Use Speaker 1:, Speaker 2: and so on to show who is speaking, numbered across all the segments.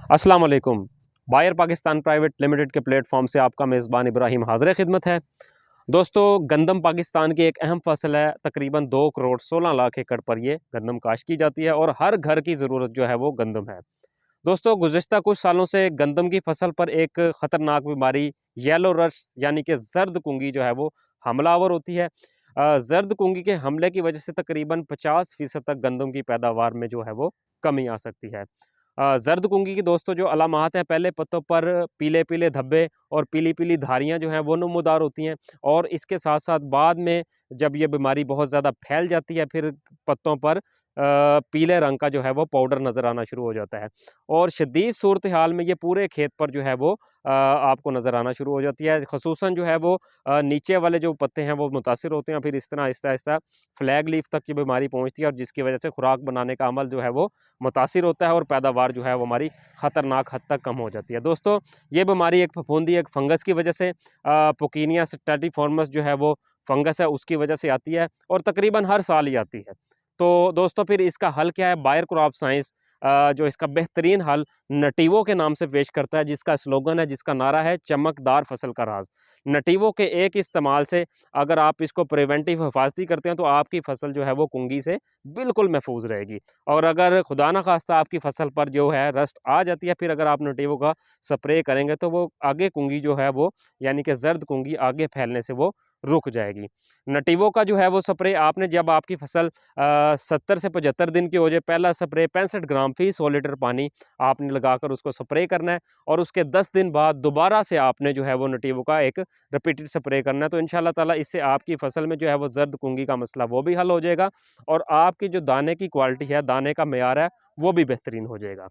Speaker 1: अस्सलाम वालेकुम। Buyer Pakistan private limited के प्लेटफॉर्म से आपका मेज़बान इब्राहिम हाज़िर खिदमत है। दोस्तों, गंदम पाकिस्तान की एक अहम फसल है। तकरीबन 2 करोड़ 16 लाख एकड़ पर ये गंदम काश्त की जाती है और हर घर की ज़रूरत जो है वो गंदम है। दोस्तों, गुज़िश्ता कुछ सालों से गंदम की फसल पर एक ख़तरनाक बीमारी येलो रस्ट यानी कि ज़र्द कुंगी जो है वो हमलावर होती है। ज़र्द कुंगी के हमले की वजह से तकरीबन 50% तक गंदम की पैदावार में जो है वो कमी आ सकती है। ज़र्द कुंगी की दोस्तों जो अलामात हैं, पहले पत्तों पर पीले-पीले धब्बे और पीली-पीली धारियाँ जो हैं वो नमूदार होती हैं और इसके साथ-साथ बाद में जब ये बीमारी बहुत ज़्यादा फैल जाती है, फिर पत्तों पर पीले रंग का जो है वो पाउडर नज़र आना शुरू हो जाता है और शदीद सूरत-ए-हाल में ये पूरे खेत पर जो है वो आपको नज़र आना शुरू हो जाती है। ख़ुसूसन जो है वो नीचे वाले जो पत्ते हैं वो मुतासिर होते हैं, फिर इस तरह आहिस्ता-आहिस्ता फ्लैग लीफ तक ये बीमारी पहुँचती है और जिसकी वजह से खुराक बनाने का अमल जो है वो मुतासिर होता है और पैदावार जो है वो हमारी ख़तरनाक हद तक कम हो जाती है। दोस्तों, ये बीमारी एक फफूंदी एक फंगस की वजह से पुकीनिया स्टैटिफॉर्मस जो है वो फंगस है उसकी वजह से आती है और तकरीबन हर साल ही आती है। तो दोस्तों, फिर इसका हल क्या है? बायर क्रॉप साइंस जो इसका बेहतरीन हल नटीवो के नाम से पेश करता है, जिसका स्लोगन है, जिसका नारा है चमकदार फसल का राज। नटीवो के एक इस्तेमाल से अगर आप इसको प्रिवेंटिव हिफाजती करते हैं तो आपकी फसल जो है वो कुंगी से बिल्कुल महफूज रहेगी और अगर खुदा ना खास्ता आपकी फसल पर जो है रस्ट आ जाती है, फिर अगर आप नटीवो का स्प्रे करेंगे तो वो आगे कुंगी जो है वो यानी कि जर्द कुंगी आगे फैलने से वो रुक जाएगी। नटीवो का जो है वो स्प्रे आपने जब आपकी फसल 70 से 75 दिन की हो जाए, पहला स्प्रे 65 ग्राम फी 100 लीटर पानी आपने लगाकर उसको स्प्रे करना है और उसके 10 दिन बाद दोबारा से आपने जो है वो नटीवो का एक रिपीटेड स्प्रे करना है। तो इंशाल्लाह ताला इससे आपकी फसल में जो है वो जर्द कुंगी का मसला वो भी हल हो जाएगा और आपकी जो दाने की क्वालिटी है, दाने का मेयार है, वो भी बेहतरीन हो जाएगा।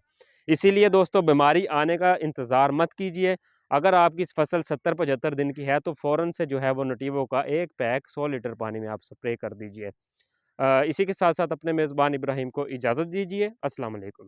Speaker 1: इसीलिए दोस्तों, बीमारी आने का इंतज़ार मत कीजिए। अगर आपकी फसल 70-75 दिन की है तो फ़ौरन से जो है वो नटीवो का 1 पैक 100 लीटर पानी में आप स्प्रे कर दीजिए। इसी के साथ-साथ अपने मेज़बान इब्राहिम को इजाज़त दीजिए। अस्सलाम वालेकुम।